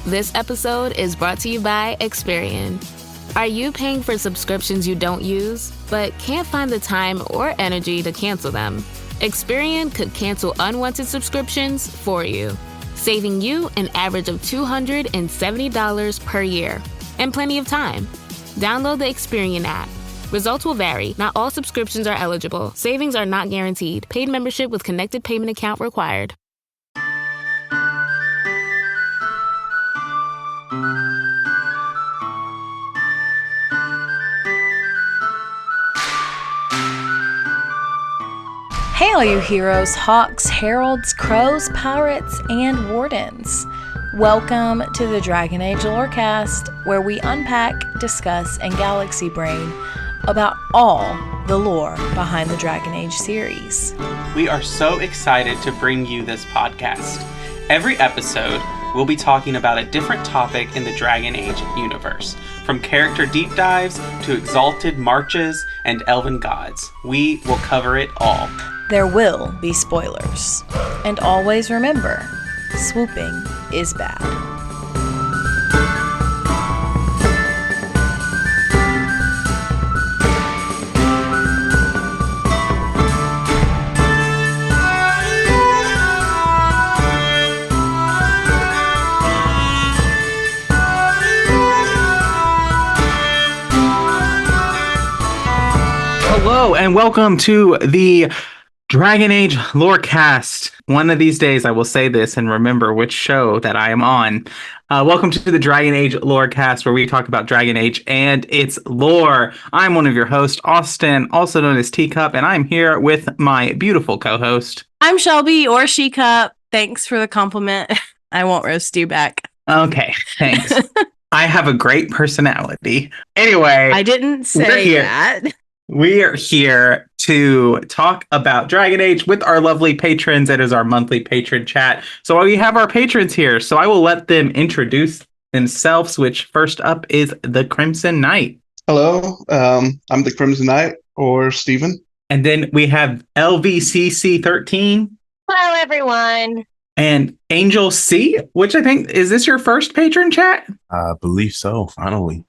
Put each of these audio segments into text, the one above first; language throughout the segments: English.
This episode is brought to you by Experian. Are you paying for subscriptions you don't use, but can't find the time or energy to cancel them? Experian could cancel unwanted subscriptions for you, saving you an average of $270 per year and plenty of time. Download the Experian app. Results will vary. Not all subscriptions are eligible. Savings are not guaranteed. Paid membership with connected payment account required. Hey all you heroes, hawks, heralds, crows, pirates, and wardens. Welcome to the Dragon Age Lorecast, where we unpack, discuss, and galaxy brain about all the lore behind the Dragon Age series. We are so excited to bring you this podcast. Every episode, we'll be talking about a different topic in the Dragon Age universe. From character deep dives to exalted marches and elven gods, we will cover it all. There will be spoilers. And always remember, swooping is bad. Hello and welcome to the Dragon Age Lorecast. One of these days I will say this and remember which show that I am on. Welcome to the Dragon Age Lorecast, where we talk about Dragon Age and its lore. I'm one of your hosts, Austin, also known as Teacup, and I'm here with my beautiful co-host. I'm Shelby, or She-Cup. Thanks for the compliment. I won't roast you back. Okay, thanks. I have a great personality. Anyway, I didn't say that. We are here to talk about Dragon Age with our lovely patrons. It is our monthly patron chat. So we have our patrons here. So I will let them introduce themselves, which first up is the Crimson Knight. Hello, I'm the Crimson Knight, or Steven. And then we have LVCC13. Hello, everyone. And Angel C, which I think, is this your first patron chat? I believe so, finally.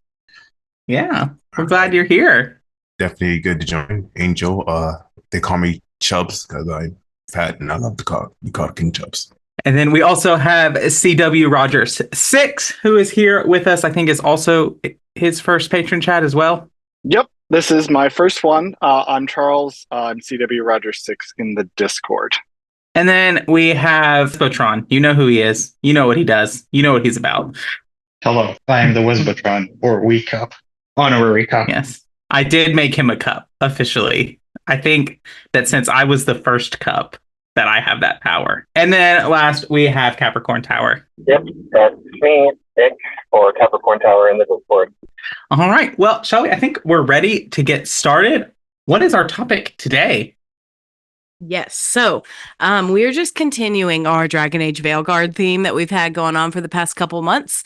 Yeah, we're glad you're here. Definitely good to join. Angel, they call me Chubbs because I'm fat and I love to be called King Chubbs. And then we also have CW Rogers 6, who is here with us. I think is also his first patron chat as well. Yep, this is my first one. I'm Charles. I'm CW Rogers 6 in the Discord. And then we have Patron. You know who he is. You know what he does. You know what he's about. Hello, I am the Wizbatron, or Wee Cup. Honorary Cup. Yes. I did make him a cup, officially. I think that since I was the first cup, that I have that power. And then last, we have Capricorn Tower. Yep, that's me, Nick, or Capricorn Tower in the Discord. All right. Well, shall we? I think we're ready to get started. What is our topic today? Yes, so we are just continuing our Dragon Age Veilguard theme that we've had going on for the past couple months.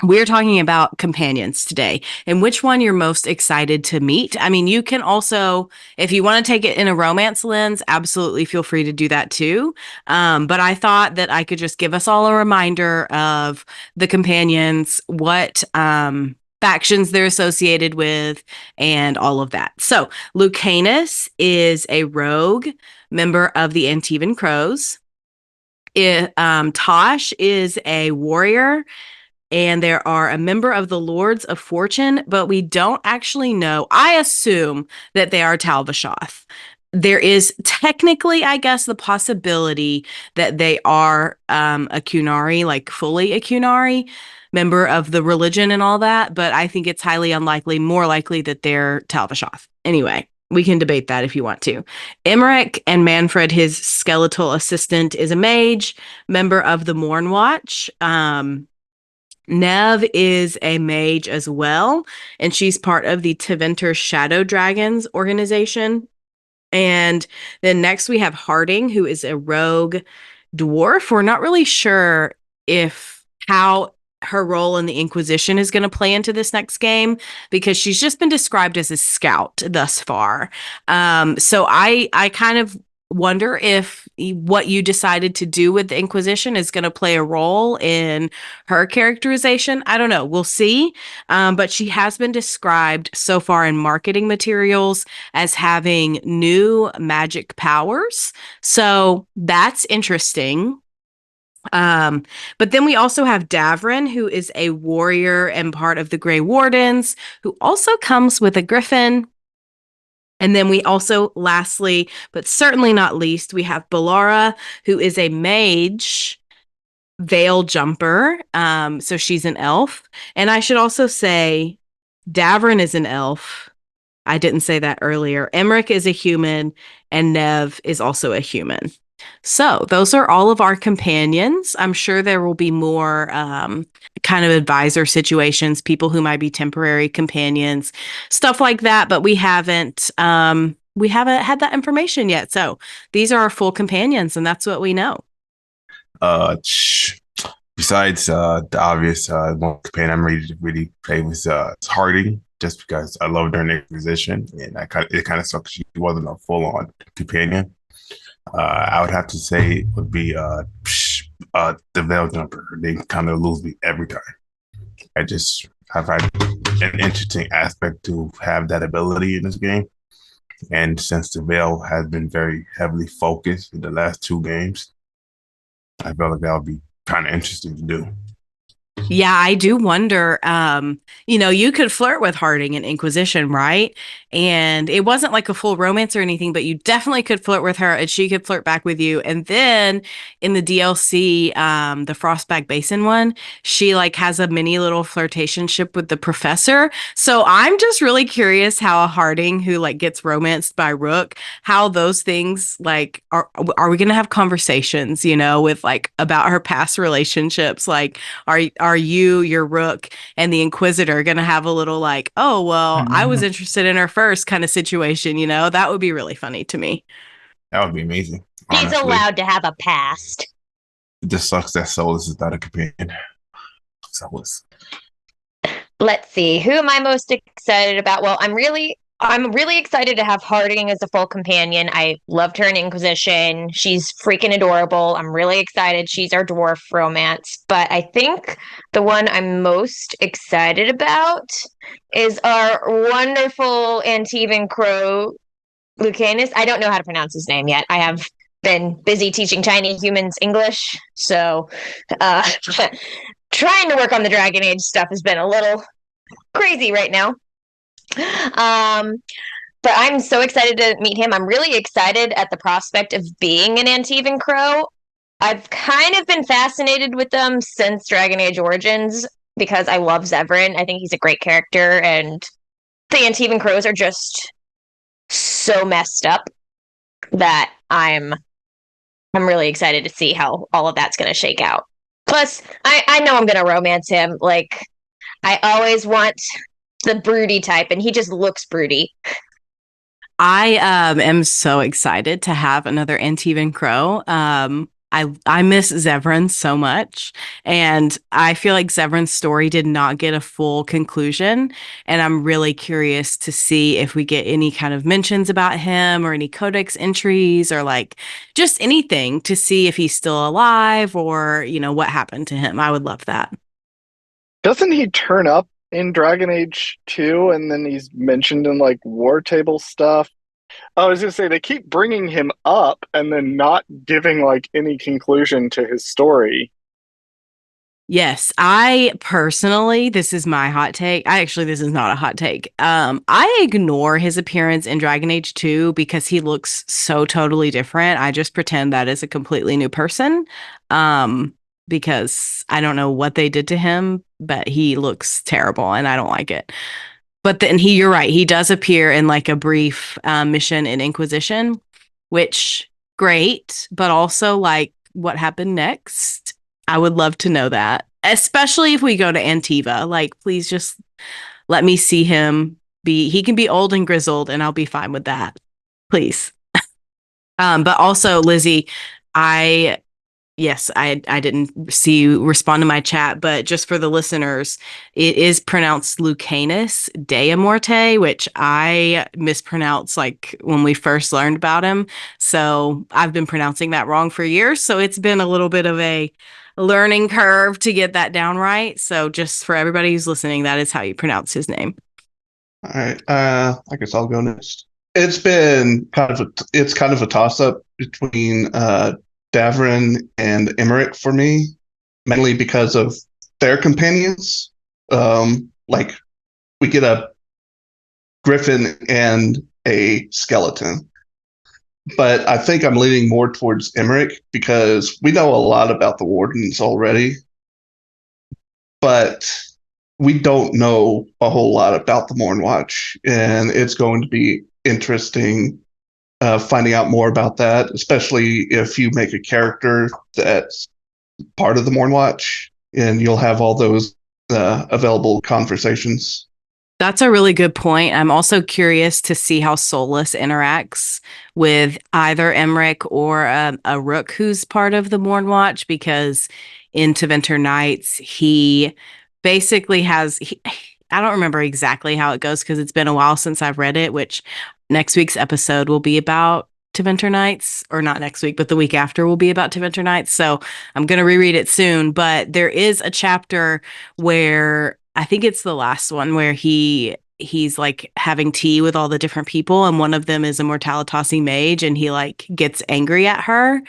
We're talking about companions today and which one you're most excited to meet. I mean, you can also, if you want to take it in a romance lens, absolutely feel free to do that too. But I thought that I could just give us all a reminder of the companions, what factions they're associated with, and all of that. So Lucanis is a rogue member of the Antivan Crows. Taash is a warrior. And there are a member of the Lords of Fortune, but we don't actually know. I assume that they are Talvashoth. There is technically, I guess, the possibility that they are a Qunari, like fully a Qunari, member of the religion and all that. But I think it's highly unlikely, more likely that they're Talvashoth. Anyway, we can debate that if you want to. Emmrich and Manfred, his skeletal assistant, is a mage, member of the Morn Watch. Neve is a mage as well, and she's part of the Teventer Shadow Dragons organization. And then next we have Harding, who is a rogue dwarf. We're not really sure how her role in the Inquisition is going to play into this next game, because she's just been described as a scout thus far. So I kind of wonder if what you decided to do with the Inquisition is going to play a role in her characterization. I don't know. We'll see. But she has been described so far in marketing materials as having new magic powers. So that's interesting. But then we also have Davrin, who is a warrior and part of the Grey Wardens, who also comes with a griffin. And then we also, lastly, but certainly not least, we have Bellara, who is a mage veil jumper. So she's an elf. And I should also say Davrin is an elf. I didn't say that earlier. Emmrich is a human, and Neve is also a human. So those are all of our companions. I'm sure there will be more kind of advisor situations, people who might be temporary companions, stuff like that. But we haven't had that information yet. So these are our full companions, and that's what we know. Besides the obvious one companion I'm ready to really play with Harding, just because I loved her in the position, and it kind of sucks she wasn't a full on companion. I would have to say it would be the Veil Jumper. They kind of lose me every time. I've had an interesting aspect to have that ability in this game. And since the Veil has been very heavily focused in the last 2 games, I felt like that would be kind of interesting to do. Yeah, I do wonder, you could flirt with Harding in Inquisition, right? And it wasn't like a full romance or anything, but you definitely could flirt with her and she could flirt back with you. And then in the DLC, the Frostback Basin one, she like has a mini little flirtationship with the professor. So I'm just really curious how a Harding who like gets romanced by Rook, how those things like are we going to have conversations, with like about her past relationships? Like, are you, your Rook, and the Inquisitor going to have a little like, oh, well, I was interested in her first kind of situation, That would be really funny to me. That would be amazing. She's Honestly. allowed to have a past. It just sucks that Solus is not a companion. Solus. Let's see. Who am I most excited about? Well, I'm really excited to have Harding as a full companion. I loved her in Inquisition. She's freaking adorable. I'm really excited. She's our dwarf romance. But I think the one I'm most excited about is our wonderful Antivan Crow Lucanis. I don't know how to pronounce his name yet. I have been busy teaching tiny humans English. So trying to work on the Dragon Age stuff has been a little crazy right now. But I'm so excited to meet him. I'm really excited at the prospect of being an Antivan Crow. I've kind of been fascinated with them since Dragon Age Origins because I love Zevran. I think he's a great character, and the Antivan Crows are just so messed up that I'm really excited to see how all of that's going to shake out. Plus, I know I'm going to romance him. Like, I always want the broody type, and he just looks broody. I am so excited to have another Antivan Crow. I miss Zevran so much, and I feel like Zevran's story did not get a full conclusion, and I'm really curious to see if we get any kind of mentions about him or any codex entries or like just anything to see if he's still alive or, what happened to him. I would love that. Doesn't he turn up in Dragon Age 2 and then he's mentioned in like war table stuff? I was going to say, they keep bringing him up and then not giving like any conclusion to his story. Yes, I personally, this is my hot take. This is not a hot take. I ignore his appearance in Dragon Age 2 because he looks so totally different. I just pretend that is a completely new person. Because I don't know what they did to him, but he looks terrible and I don't like it. But then you're right. He does appear in like a brief mission in Inquisition, which great, but also like what happened next? I would love to know that, especially if we go to Antiva. Like, please just let me see him he can be old and grizzled and I'll be fine with that. Please. But also, Lizzie, I Yes, I didn't see you respond to my chat, but just for the listeners, it is pronounced Lucanis de Morte, which I mispronounced like when we first learned about him. So I've been pronouncing that wrong for years. So it's been a little bit of a learning curve to get that down right. So just for everybody who's listening, that is how you pronounce his name. All right. I guess I'll go next. It's been kind of a toss up between Davrin and Emmrich for me, mainly because of their companions. Like we get a griffin and a skeleton. But I think I'm leaning more towards Emmrich because we know a lot about the Wardens already, but we don't know a whole lot about the Mornwatch, and it's going to be interesting finding out more about that, especially if you make a character that's part of the Mornwatch, and you'll have all those available conversations. That's a really good point. I'm also curious to see how Solus interacts with either Emmrich or a Rook who's part of the Mornwatch, because in Tevinter Nights, he basically I don't remember exactly how it goes because it's been a while since I've read it, which next week's episode will be about Tevinter Nights, or not next week, but the week after will be about Tevinter Nights. So I'm going to reread it soon, but there is a chapter where I think it's the last one where he's like having tea with all the different people, and one of them is a Mortalitasi mage, and he like gets angry at her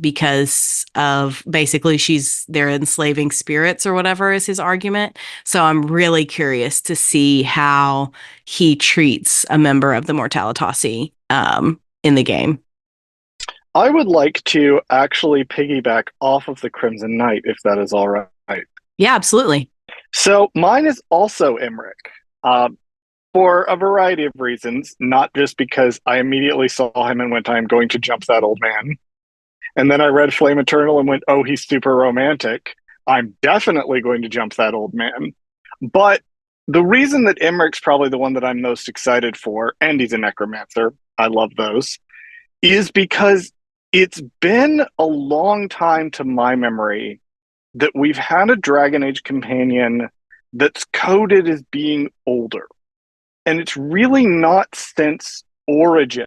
because of basically they're enslaving spirits or whatever is his argument. So I'm really curious to see how he treats a member of the Mortalitasi in the game. I would like to actually piggyback off of the Crimson Knight, if that is all right. Yeah, absolutely. So mine is also Emmrich, for a variety of reasons, not just because I immediately saw him and went, I'm going to jump that old man. And then I read Flame Eternal and went, oh, he's super romantic. I'm definitely going to jump that old man. But the reason that Emmrich's probably the one that I'm most excited for, and he's a necromancer, I love those, is because it's been a long time to my memory that we've had a Dragon Age companion that's coded as being older. And it's really not since Origin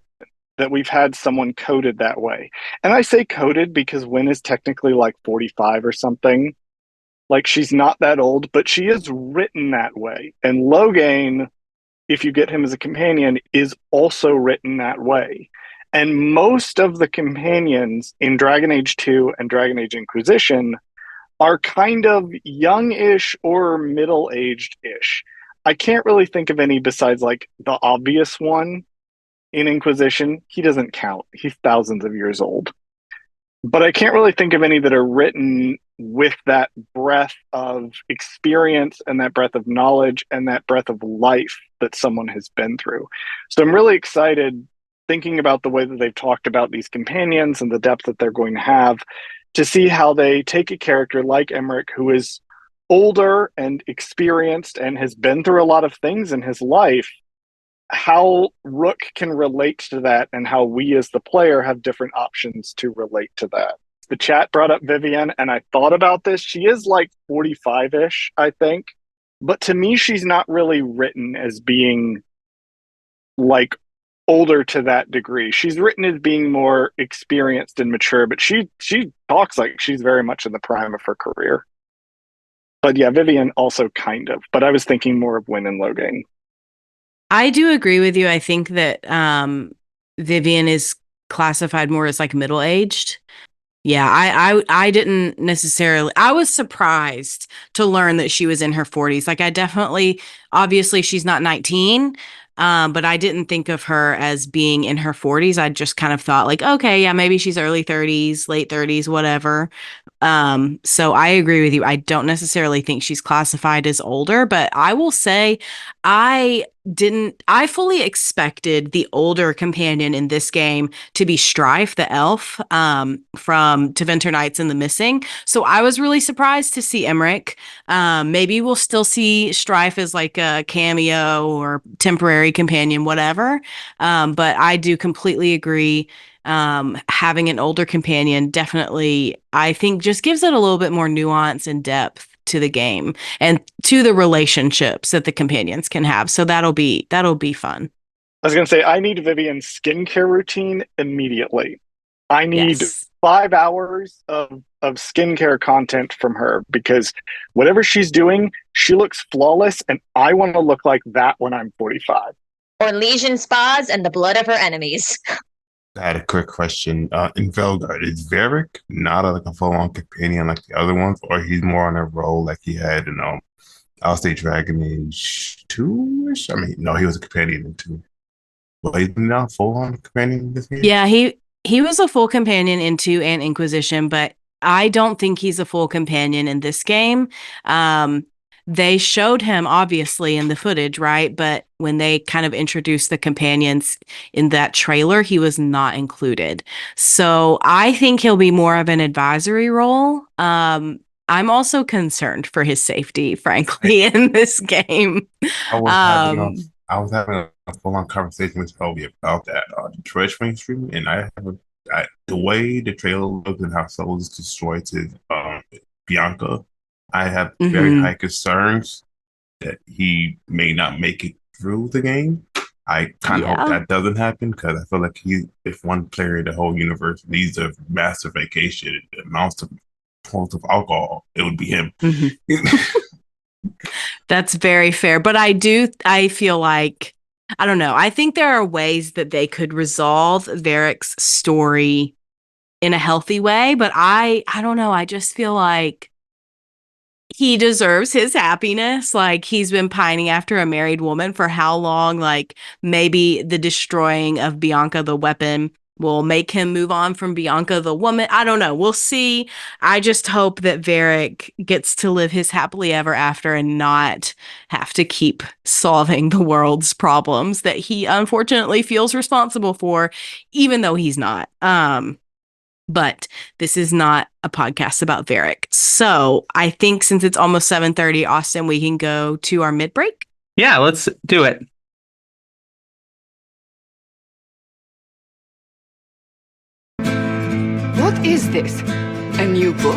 that we've had someone coded that way. And I say coded because Wynn is technically like 45 or something. Like, she's not that old, but she is written that way. And Loghain, if you get him as a companion, is also written that way. And most of the companions in Dragon Age 2 and Dragon Age Inquisition are kind of young-ish or middle-aged-ish. I can't really think of any besides like the obvious one in Inquisition. He doesn't count. He's thousands of years old. But I can't really think of any that are written with that breadth of experience and that breadth of knowledge and that breadth of life that someone has been through. So I'm really excited thinking about the way that they've talked about these companions and the depth that they're going to have, to see how they take a character like Emmrich, who is older and experienced and has been through a lot of things in his life, how Rook can relate to that and how we as the player have different options to relate to that. The chat brought up Vivienne, and I thought about this. She is like 45-ish, I think. But to me, she's not really written as being like older to that degree. She's written as being more experienced and mature, but she talks like she's very much in the prime of her career. But yeah, Vivienne also kind of. But I was thinking more of Wynn and Loghain. I do agree with you. I think that Vivienne is classified more as like middle-aged. Yeah, I didn't necessarily. I was surprised to learn that she was in her 40s. Like, I definitely, obviously she's not 19, but I didn't think of her as being in her 40s. I just kind of thought like, okay, yeah, maybe she's early 30s, late 30s, whatever. So I agree with you. I don't necessarily think she's classified as older, but I will say I fully expected the older companion in this game to be Strife, the elf, from Tevinter Nights and the Missing. So I was really surprised to see Emmrich. Maybe we'll still see Strife as like a cameo or temporary companion, whatever. But I do completely agree having an older companion definitely, I think, just gives it a little bit more nuance and depth to the game and to the relationships that the companions can have. So that'll be fun. I was going to say, I need Vivian's skincare routine immediately. I need Yes. 5 hours of skincare content from her, because whatever she's doing, she looks flawless, and I want to look like that when I'm 45. Or lesion spas and the blood of her enemies. I had a quick question. In Veilguard, is Varric not like a full-on companion like the other ones, or he's more on a role like he had in I'll say Dragon Age 2-ish? I mean, no, he was a companion in 2. But he's not full-on companion in this game? Yeah, he was a full companion in 2 and Inquisition, but I don't think he's a full companion in this game. They showed him obviously in the footage, right? But when they kind of introduced the companions in that trailer, he was not included. So I think he'll be more of an advisory role. I'm also concerned for his safety, frankly, in this game. I was having a full-on conversation with Toby about that Detroit Swing stream, and the way the trailer looked and how Souls destroyed his Bianca, I have very high concerns that he may not make it through the game. I kind of hope that doesn't happen, because I feel like if one player in the whole universe needs a massive vacation, it amounts to tons of alcohol, it would be him. That's very fair. But I feel like, I don't know. I think there are ways that they could resolve Varric's story in a healthy way, but I don't know. I just feel like he deserves his happiness. Like, he's been pining after a married woman for how long? Like, maybe the destroying of Bianca the weapon will make him move on from Bianca the woman. I don't know. We'll see. I just hope that Varric gets to live his happily ever after and not have to keep solving the world's problems that he unfortunately feels responsible for, even though he's not. But this is not a podcast about Varric. So I think since it's almost 7:30, Austin, we can go to our mid-break. Yeah, let's do it. What is this? A new book?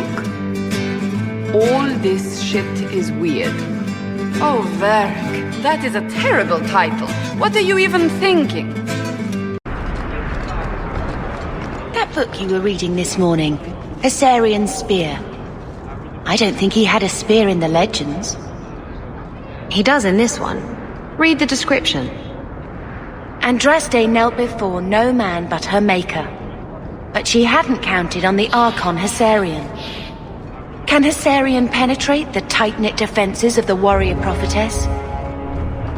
All this shit is weird. Oh, Varric, that is a terrible title. What are you even thinking? That book you were reading this morning, Hessarian's Spear. I don't think he had a spear in the legends. He does in this one. Read the description. Andraste knelt before no man but her maker. But she hadn't counted on the Archon Hessarian. Can Hessarian penetrate the tight-knit defenses of the warrior prophetess?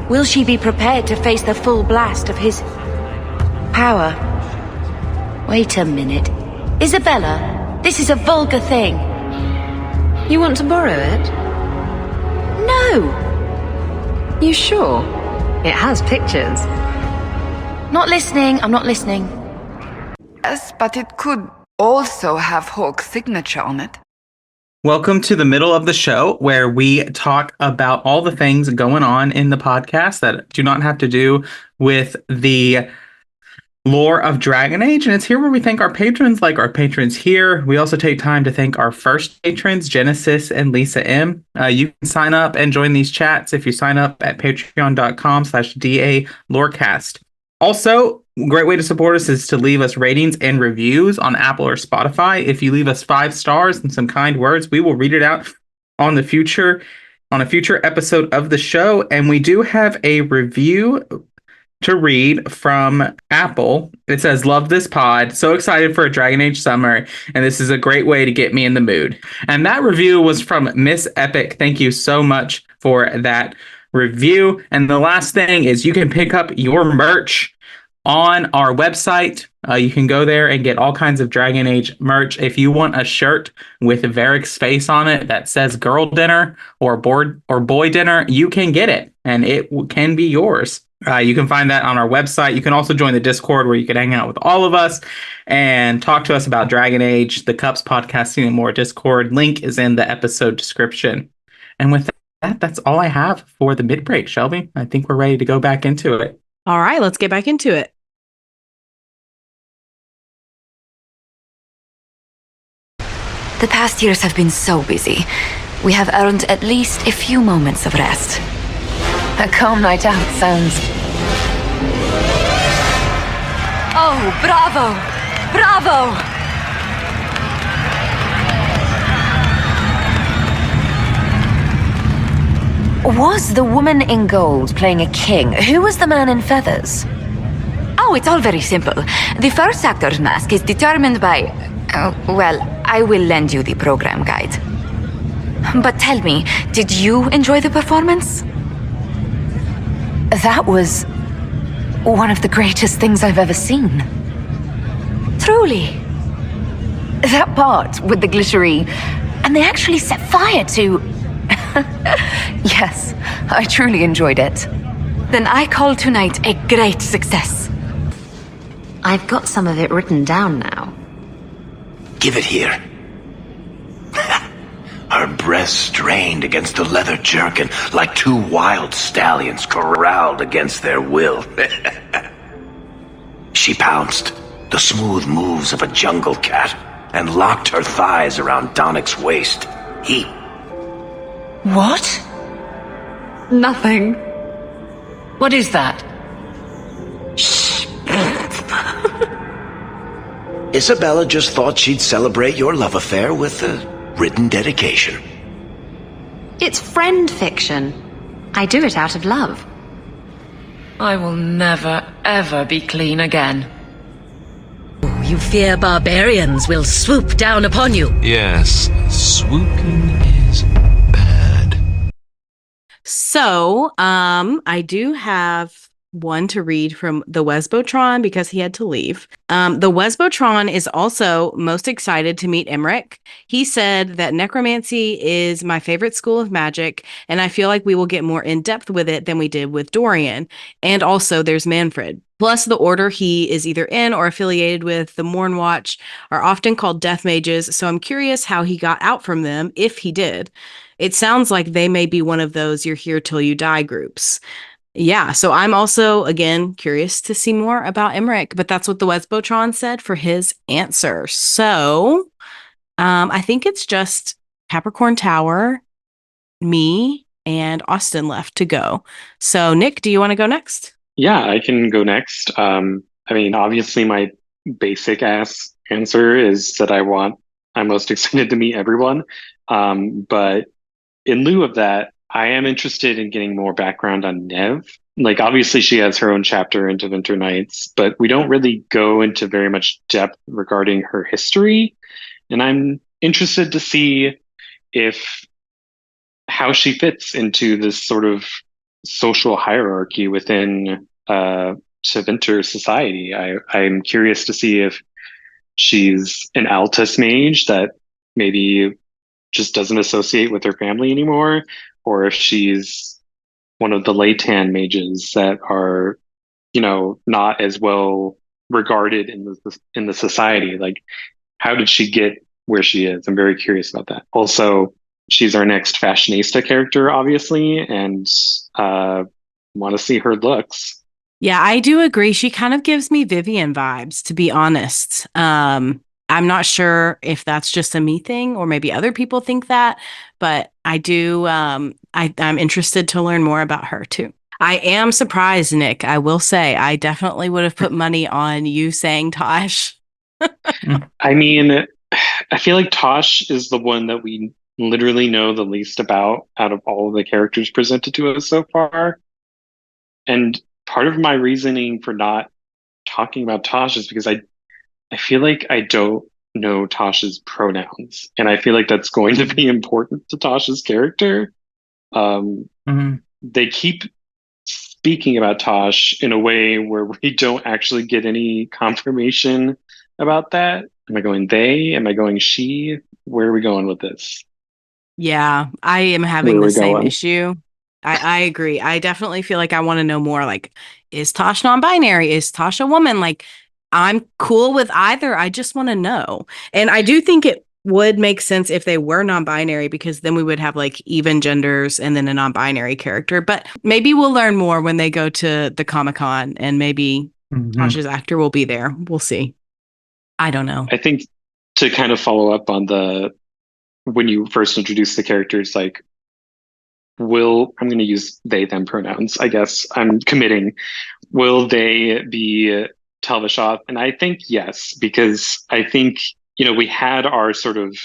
Will she be prepared to face the full blast of his power? Wait a minute. Isabella, this is a vulgar thing. You want to borrow it? No! You sure? It has pictures. Not listening, I'm not listening. Yes, but it could also have Hawke's signature on it. Welcome to the middle of the show, where we talk about all the things going on in the podcast that do not have to do with the lore of Dragon Age, and it's here where we thank our patrons, like our patrons here. We also take time to thank our first patrons, Genesis and Lisa M. You can sign up and join these chats if you sign up at patreon.com/DA Lorecast. Also, a great way to support us is to leave us ratings and reviews on Apple or Spotify. If you leave us 5 stars and some kind words, we will read it out on a future episode of the show. And we do have a review to read from Apple. It says, "Love this pod. So excited for a Dragon Age summer, and this is a great way to get me in the mood." And that review was from Miss Epic. Thank you so much for that review. And the last thing is, you can pick up your merch on our website. You can go there and get all kinds of Dragon Age merch. If you want a shirt with Varric's face on it that says "girl dinner" or "boy dinner," you can get it, and it can be yours. You can find that on our website. You can also join the Discord, where you can hang out with all of us and talk to us about Dragon Age, the Cups podcasting, and more. Discord link is in the episode description. And with that, that's all I have for the mid-break, Shelby. I think we're ready to go back into it. All right, let's get back into it. The past years have been so busy. We have earned at least a few moments of rest. A calm night out sounds... Oh, bravo! Bravo! Was the woman in gold playing a king? Who was the man in feathers? Oh, it's all very simple. The first actor's mask is determined by... well, I will lend you the program guide. But tell me, did you enjoy the performance? That was one of the greatest things I've ever seen. Truly. That part with the glittery... And they actually set fire to... Yes, I truly enjoyed it. Then I call tonight a great success. I've got some of it written down now. Give it here. Her breasts strained against the leather jerkin like two wild stallions corralled against their will. She pounced, the smooth moves of a jungle cat, and locked her thighs around Donnick's waist. He... What? Nothing. What is that? Shh. Isabella just thought she'd celebrate your love affair with a written dedication. It's friend fiction. I do it out of love. I will never, ever be clean again. You fear barbarians will swoop down upon you. Yes, swooping is bad. So, I do have one to read from the Wesbotron because he had to leave. The Wesbotron is also most excited to meet Emmrich. He said that necromancy is my favorite school of magic, and I feel like we will get more in depth with it than we did with Dorian. And also, there's Manfred. Plus, the order he is either in or affiliated with, the Mornwatch, are often called death mages, so I'm curious how he got out from them, if he did. It sounds like they may be one of those you're here till you die groups. Yeah, so I'm also, again, curious to see more about Emmrich, but that's what the Wesbotron said for his answer. So, I think it's just Capricorn Tower, me, and Austin left to go. So, Nick, do you want to go next? Yeah, I can go next. Obviously my basic ass answer is that I'm most excited to meet everyone. But in lieu of that, I am interested in getting more background on Neve. Like, obviously she has her own chapter into Winter Nights, but we don't really go into very much depth regarding her history. And I'm interested to see how she fits into this sort of social hierarchy within Sevinter society. I'm curious to see if she's an Altus mage that maybe just doesn't associate with her family anymore, or if she's one of the Leitan mages that are, not as well regarded in the society. Like, how did she get where she is? I'm very curious about that. Also, she's our next fashionista character, obviously, and want to see her looks. Yeah, I do agree. She kind of gives me Vivian vibes, to be honest. I'm not sure if that's just a me thing or maybe other people think that, but I do. I'm interested to learn more about her too. I am surprised, Nick. I will say I definitely would have put money on you saying Taash. I mean, I feel like Taash is the one that we literally know the least about out of all of the characters presented to us so far. And part of my reasoning for not talking about Taash is because I feel like I don't know Tasha's pronouns, and I feel like that's going to be important to Tasha's character. They keep speaking about Taash in a way where we don't actually get any confirmation about that. Am I going they? Am I going she? Where are we going with this? Yeah, I am having the same issue. I agree. I definitely feel like I want to know more. Like, is Taash non-binary? Is Taash a woman? Like, I'm cool with either. I just want to know. And I do think it would make sense if they were non-binary, because then we would have like even genders and then a non-binary character. But maybe we'll learn more when they go to the Comic-Con, and maybe Tasha's actor will be there. We'll see. I don't know. I think to kind of follow up on the when you first introduce the characters, like, I'm going to use they them pronouns, I guess. I'm committing. Will they be Telvishoth? And I think yes, because I think, we had our sort of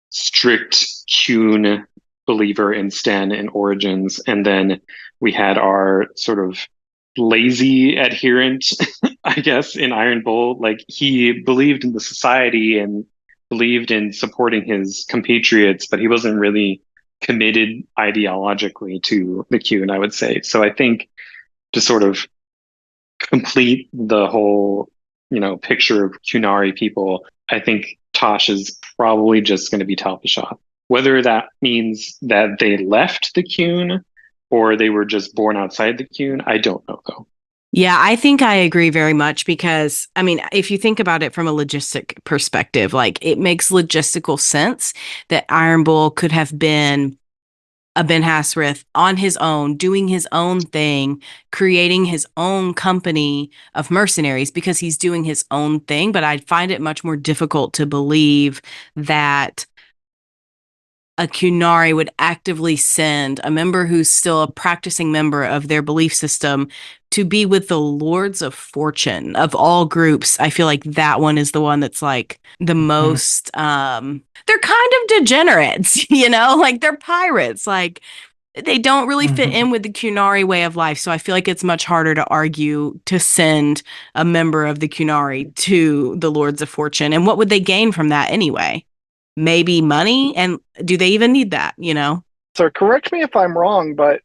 strict Kuhn believer in Sten and Origins, and then we had our sort of lazy adherent, I guess, in Iron Bull. Like, he believed in the society and believed in supporting his compatriots, but he wasn't really committed ideologically to the Kuhn, I would say. So I think to sort of complete the whole, picture of Kunari people, I think Taash is probably just going to be Telvishoth. Whether that means that they left the Kuhn or they were just born outside the Kuhn, I don't know, though. Yeah, I think I agree very mumuch because, I mean, if you think about it from a logistic perspective, like, it makes logistical sense that Iron Bull could have been a Ben Hasrith on his own, doing his own thing, creating his own company of mercenaries because he's doing his own thing. But I find it much more difficult to believe that a Kunari would actively send a member who's still a practicing member of their belief system to be with the Lords of Fortune. Of all groups, I feel like that one is the one that's like the most, they're kind of degenerates, like, they're pirates. Like, they don't really fit in with the Kunari way of life. So I feel like it's much harder to argue to send a member of the Kunari to the Lords of Fortune. And what would they gain from that anyway? Maybe money? And do they even need that, So correct me if I'm wrong, but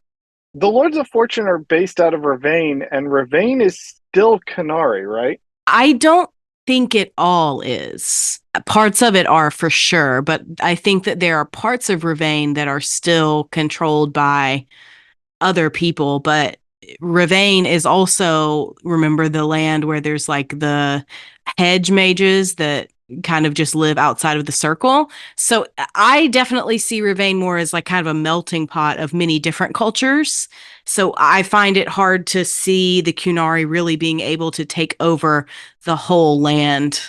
the Lords of Fortune are based out of Ravane, and Ravane is still Kunari, right? I don't think it all is. Parts of it are for sure, but I think that there are parts of Ravane that are still controlled by other people. But Ravane is also, remember, the land where there's like the hedge mages that kind of just live outside of the circle. So I definitely see Ravane more as like kind of a melting pot of many different cultures. So I find it hard to see the Kunari really being able to take over the whole land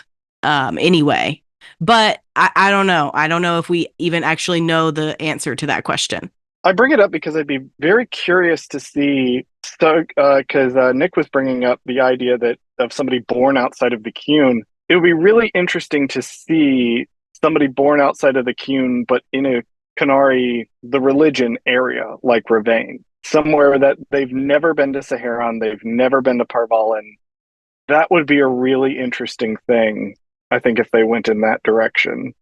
anyway. But I don't know. I don't know if we even actually know the answer to that question. I bring it up because I'd be very curious to see, because Nick was bringing up the idea that of somebody born outside of the Kuhn. It would be really interesting to see somebody born outside of the Kuhn, but in a Kunari, the religion area, like Ravane, somewhere that they've never been to Saharan, they've never been to Parvalin. That would be a really interesting thing, I think, if they went in that direction.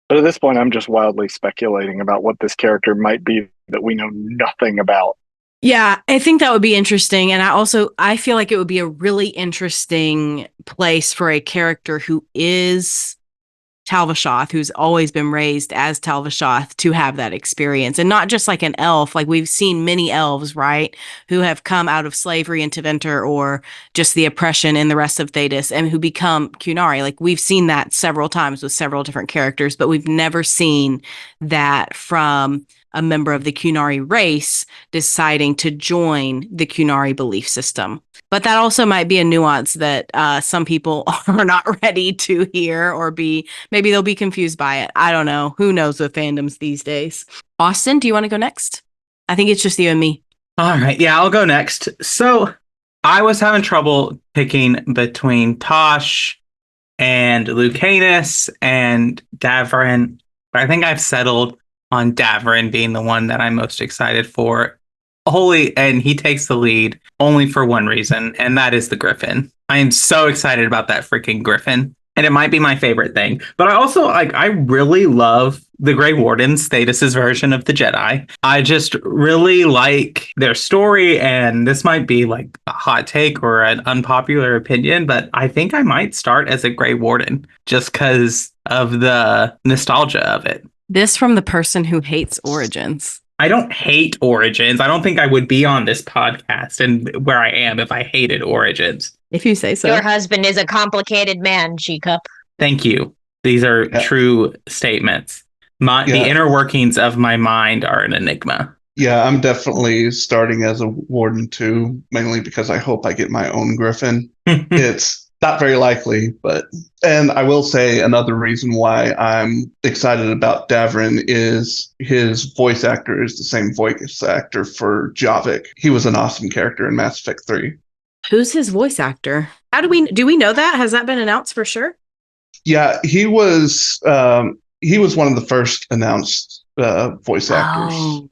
But at this point, I'm just wildly speculating about what this character might be that we know nothing about. Yeah, I think that would be interesting. And I feel like it would be a really interesting place for a character who is Telvishoth, who's always been raised as Telvishoth, to have that experience. And not just like an elf. Like, we've seen many elves, right, who have come out of slavery in Tevinter or just the oppression in the rest of Thedas and who become Kunari. Like, we've seen that several times with several different characters, but we've never seen that from a member of the Kunari race deciding to join the Kunari belief system. But that also might be a nuance that some people are not ready to hear or maybe they'll be confused by it. I don't know. Who knows with fandoms these days? Austin, do you want to go next? I think it's just you and me. All right. Yeah, I'll go next. So I was having trouble picking between Taash and Lucanis and Davrin, but I think I've settled on Davrin being the one that I'm most excited for. And he takes the lead only for one reason, and that is the Griffin. I am so excited about that freaking Griffin, and it might be my favorite thing. But I really love the Grey Wardens, Thedas' version of the Jedi. I just really like their story, and this might be like a hot take or an unpopular opinion, but I think I might start as a Grey Warden just because of the nostalgia of it. This from the person who hates Origins. I don't hate Origins. I don't think I would be on this podcast and where I am if I hated Origins. If you say so. Your husband is a complicated man, G-Cup. Thank you. These are true statements. The inner workings of my mind are an enigma. Yeah, I'm definitely starting as a Warden too, mainly because I hope I get my own Griffin. It's Not very likely, and I will say another reason why I'm excited about Davrin is his voice actor is the same voice actor for Javik. He was an awesome character in Mass Effect 3. Who's his voice actor? How do we know that? Has that been announced for sure? Yeah, he was one of the first announced voice actors.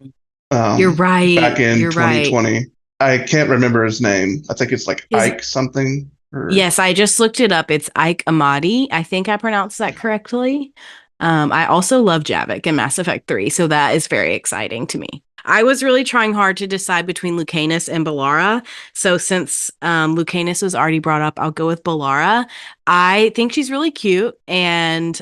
You're right. Back in You're 2020. Right. I can't remember his name. I think it's like Ike something. Yes, I just looked it up. It's Ike Amadi. I think I pronounced that correctly. I also love Javik in Mass Effect 3, so that is very exciting to me. I was really trying hard to decide between Lucanis and Bellara. So since Lucanis was already brought up, I'll go with Bellara. I think she's really cute, and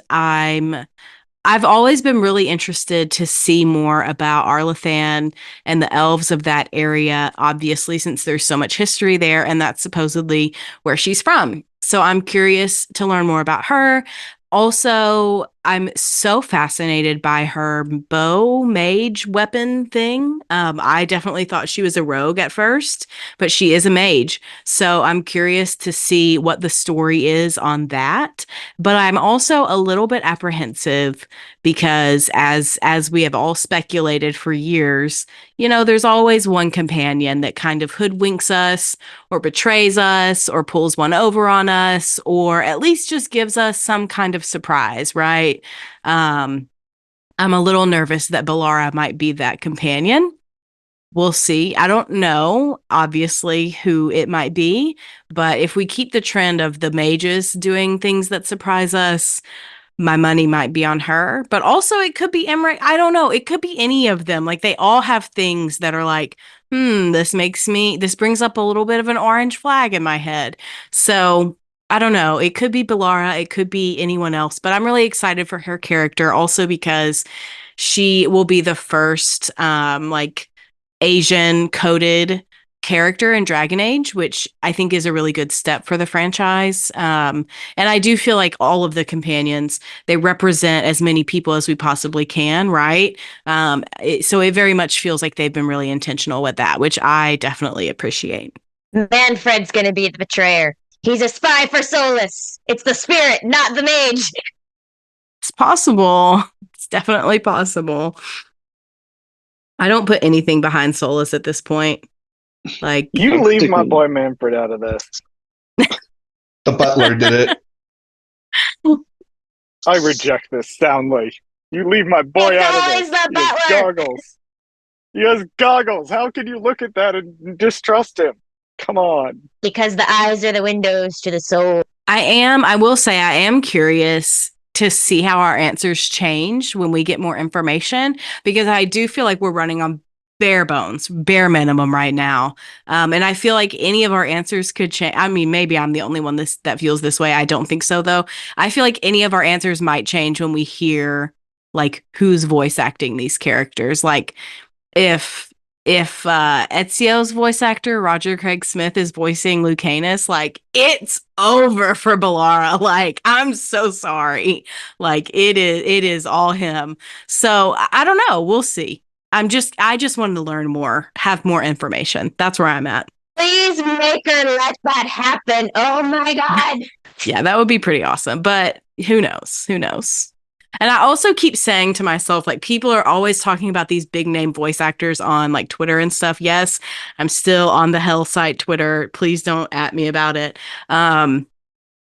I've always been really interested to see more about Arlathan and the elves of that area, obviously, since there's so much history there, and that's supposedly where she's from. So I'm curious to learn more about her. Also, I'm so fascinated by her bow mage weapon thing. I definitely thought she was a rogue at first, but she is a mage. So I'm curious to see what the story is on that. But I'm also a little bit apprehensive because as we have all speculated for years, there's always one companion that kind of hoodwinks us or betrays us or pulls one over on us or at least just gives us some kind of surprise, right? I'm a little nervous that Bellara might be that companion. We'll see. I don't know, obviously, who it might be, but if we keep the trend of the mages doing things that surprise us, my money might be on her. But also, it could be Emmrich. I don't know. It could be any of them. Like, they all have things that are like, this brings up a little bit of an orange flag in my head. So I don't know. It could be Bellara. It could be anyone else. But I'm really excited for her character also because she will be the first, Asian coded character in Dragon Age, which I think is a really good step for the franchise. And I do feel like all of the companions, they represent as many people as we possibly can, right? So it very much feels like they've been really intentional with that, which I definitely appreciate. Manfred's gonna be the betrayer. He's a spy for Solus. It's the spirit, not the mage. It's possible. It's definitely possible. I don't put anything behind Solus at this point. Like, you leave my boy Manfred out of this. The butler did it. I reject this soundly. You leave my boy out of this. The butler. Goggles. He has goggles. How can you look at that and distrust him? Come on. Because the eyes are the windows to the soul. I will say I am curious to see how our answers change when we get more information, because I do feel like we're running on bare minimum right now. And I feel like any of our answers could change. I mean, maybe I'm the only one that feels this way. I don't think so, though. I feel like any of our answers might change when we hear like who's voice acting these characters. Like if Ezio's voice actor, Roger Craig Smith, is voicing Lucanis, like, it's over for Bellara. Like, I'm so sorry. Like, it is all him. So I don't know. We'll see. I just wanted to learn more, have more information. That's where I'm at. Please make her let that happen. Oh my God. Yeah, that would be pretty awesome. But who knows? Who knows? And I also keep saying to myself, like, people are always talking about these big name voice actors on like Twitter and stuff. Yes, I'm still on the hell site Twitter. Please don't at me about it. But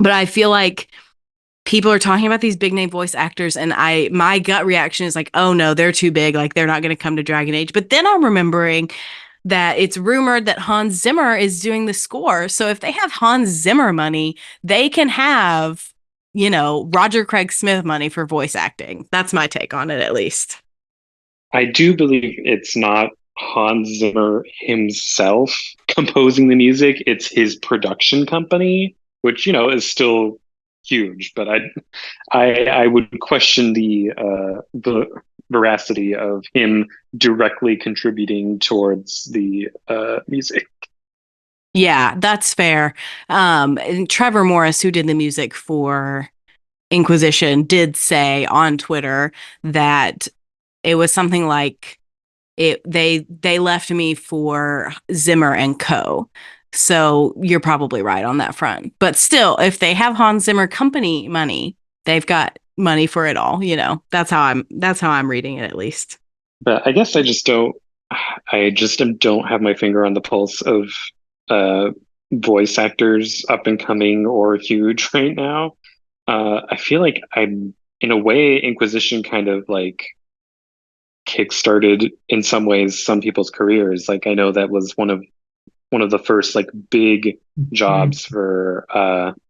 I feel like people are talking about these big name voice actors, and my gut reaction is like, oh no, they're too big. Like, they're not going to come to Dragon Age. But then I'm remembering that it's rumored that Hans Zimmer is doing the score. So if they have Hans Zimmer money, they can have, Roger Craig Smith money for voice acting. That's my take on it, at least. I do believe it's not Hans Zimmer himself composing the music. It's his production company, which, is still huge. But I would question the veracity of him directly contributing towards the music. Yeah, that's fair. And Trevor Morris, who did the music for Inquisition, did say on Twitter that it was something like they left me for Zimmer and Co. So you're probably right on that front. But still, if they have Hans Zimmer company money, they've got money for it all. That's how I'm reading it, at least. But I guess I just don't have my finger on the pulse of voice actors up and coming or huge right now. I feel like I'm in a way Inquisition kind of like kickstarted in some ways some people's careers. Like I know that was one of the first like big jobs for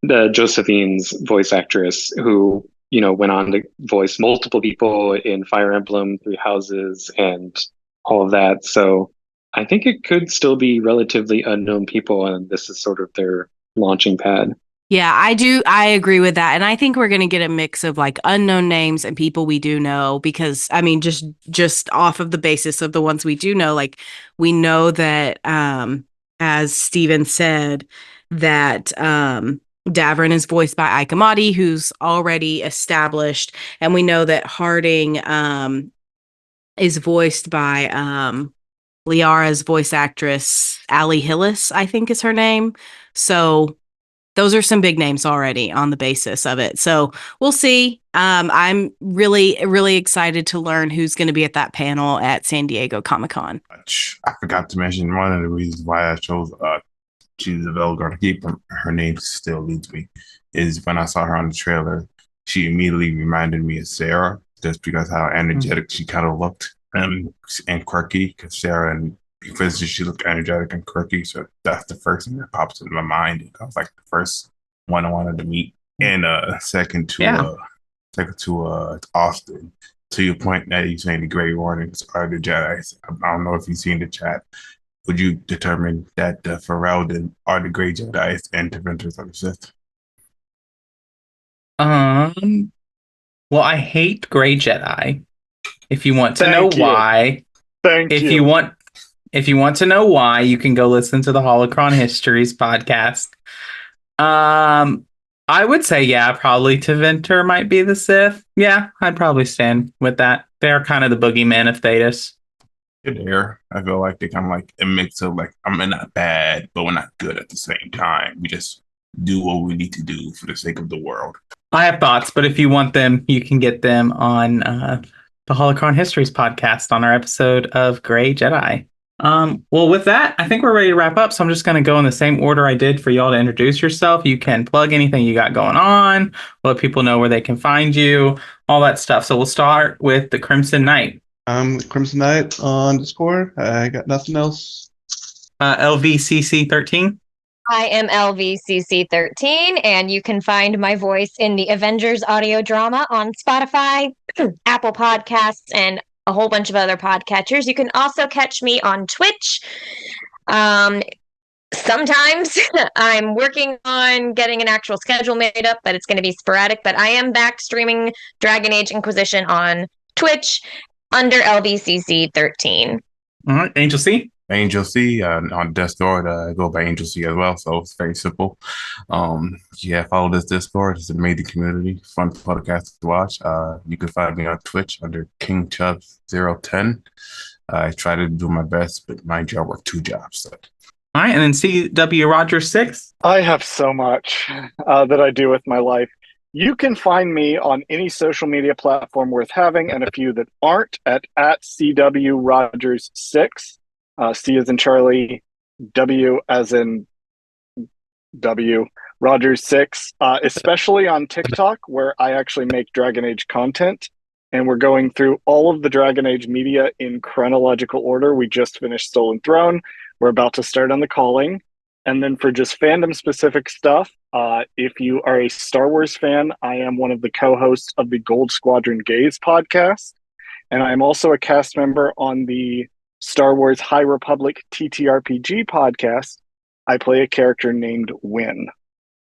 the Josephine's voice actress who went on to voice multiple people in Fire Emblem, Three Houses, and all of that. So I think it could still be relatively unknown people, and this is sort of their launching pad. Yeah, I agree with that. And I think we're going to get a mix of like unknown names and people we do know, because I mean, just off of the basis of the ones we do know, like we know that, as Steven said, that, Davrin is voiced by Ike Amati, who's already established. And we know that Harding, is voiced by, Liara's voice actress, Ali Hillis, I think is her name. So those are some big names already on the basis of it. So we'll see. I'm really, really excited to learn who's going to be at that panel at San Diego Comic-Con. I forgot to mention one of the reasons why I chose she's a Veilguard keeper. Her name still leads me. Is when I saw her on the trailer, she immediately reminded me of Sarah, just because how energetic she kind of looked and quirky. Because Sarah and Inquisition, she looked energetic and quirky, so that's the first thing that pops into my mind. That was like the first one I wanted to meet, and second to Austin. To your point that you're saying the Grey Warnings are the Jedi. I don't know if you've seen the chat. Would you determine that the Ferelden are the Grey Jedi and Defenders of the Sith? Well, I hate Grey Jedi. If you want to know why, if you want to know why, you can go listen to the Holocron Histories podcast. I would say, yeah, probably Teventer might be the Sith. Yeah, I'd probably stand with that. They're kind of the boogeyman of Thetis. There, I feel like they kind of like a mix of like, I'm not bad, but we're not good at the same time. We just do what we need to do for the sake of the world. I have thoughts, but if you want them, you can get them on the Holocron Histories podcast on our episode of Grey Jedi. Well, with that, I think we're ready to wrap up. So I'm just going to go in the same order I did for y'all to introduce yourself. You can plug anything you got going on, let people know where they can find you, all that stuff. So we'll start with the Crimson Knight. Crimson Knight on Discord. I got nothing else. LVCC13. I am LVCC13, and you can find my voice in the Avengers audio drama on Spotify, Apple Podcasts, and a whole bunch of other podcatchers. You can also catch me on Twitch. Sometimes I'm working on getting an actual schedule made up, but it's going to be sporadic. But I am back streaming Dragon Age Inquisition on Twitch under LVCC13. All right, Angel C. Angel C on Discord. I go by Angel C as well, so it's very simple. Follow this Discord. It's an amazing community, fun podcast to watch. You can find me on Twitch under King Chubb 010. I try to do my best, but mind you, I work 2 jobs. So. All right, and then CW Rogers 6. I have so much that I do with my life. You can find me on any social media platform worth having, and a few that aren't at CW Rogers 6. C as in Charlie, W as in W, Rogers 6, especially on TikTok, where I actually make Dragon Age content. And we're going through all of the Dragon Age media in chronological order. We just finished Stolen Throne. We're about to start on The Calling. And then for just fandom-specific stuff, if you are a Star Wars fan, I am one of the co-hosts of the Gold Squadron Gaze podcast. And I'm also a cast member on the Star Wars High Republic TTRPG podcast. I play a character named Win.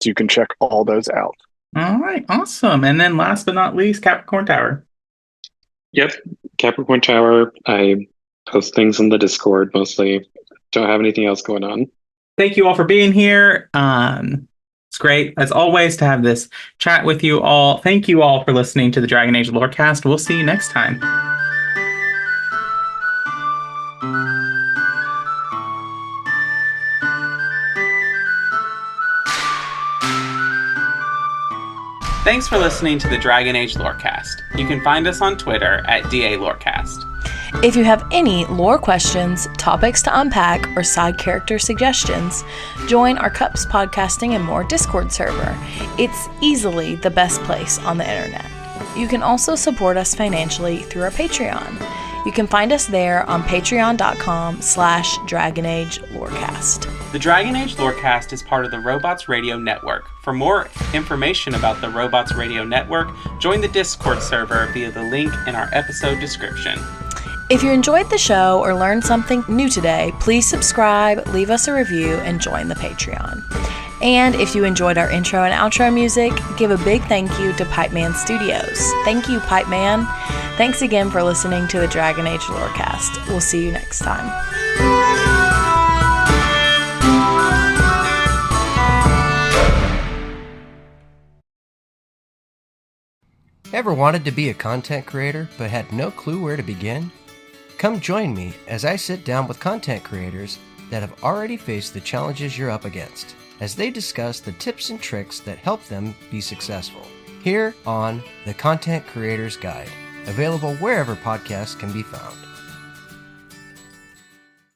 So you can check all those out. All right, awesome. And then last but not least, Capricorn Tower. Yep, Capricorn Tower. I post things in the Discord mostly. Don't have anything else going on. Thank you all for being here. It's great, as always, to have this chat with you all. Thank you all for listening to the Dragon Age Lorecast. We'll see you next time. Thanks for listening to the Dragon Age Lorecast. You can find us on Twitter at DA Lorecast. If you have any lore questions, topics to unpack, or side character suggestions, join our Cups Podcasting and More Discord server. It's easily the best place on the internet. You can also support us financially through our Patreon. You can find us there on patreon.com/DragonAgeLorecast. The Dragon Age Lorecast is part of the Robots Radio Network. For more information about the Robots Radio Network, join the Discord server via the link in our episode description. If you enjoyed the show or learned something new today, please subscribe, leave us a review, and join the Patreon. And if you enjoyed our intro and outro music, give a big thank you to Pipeman Studios. Thank you, Pipeman. Thanks again for listening to the Dragon Age Lorecast. We'll see you next time. Ever wanted to be a content creator but had no clue where to begin? Come join me as I sit down with content creators that have already faced the challenges you're up against, as they discuss the tips and tricks that help them be successful. Here on The Content Creator's Guide, available wherever podcasts can be found.